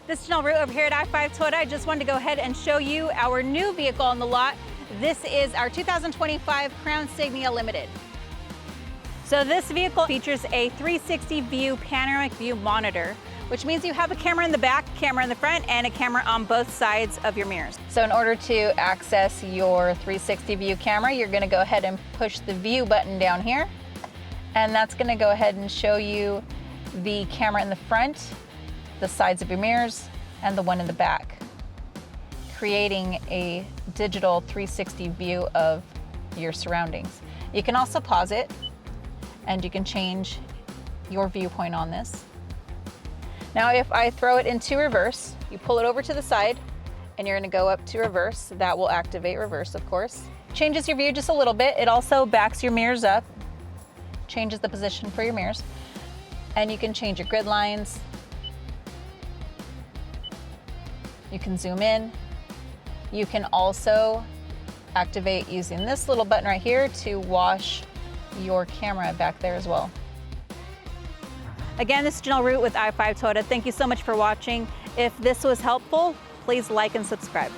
This is Janelle over here at I-5 Toyota. I just wanted to go ahead and show you our new vehicle on the lot. This is our 2025 Crown Signia Limited. So this vehicle features a 360 view panoramic view monitor, which means you have a camera in the back, camera in the front, and a camera on both sides of your mirrors. So in order to access your 360 view camera, you're gonna go ahead and push the view button down here. And that's gonna go ahead and show you the camera in the front, the sides of your mirrors, and the one in the back, creating a digital 360 view of your surroundings. You can also pause it, and you can change your viewpoint on this. Now, if I throw it into reverse, you pull it over to the side, and you're gonna go up to reverse. That will activate reverse, of course. Changes your view just a little bit. It also backs your mirrors up, changes the position for your mirrors, and you can change your grid lines. You can zoom in. You can also activate using this little button right here to wash your camera back there as well. Again, this is Janelle with I-5 Toyota. Thank you so much for watching. If this was helpful, please like and subscribe.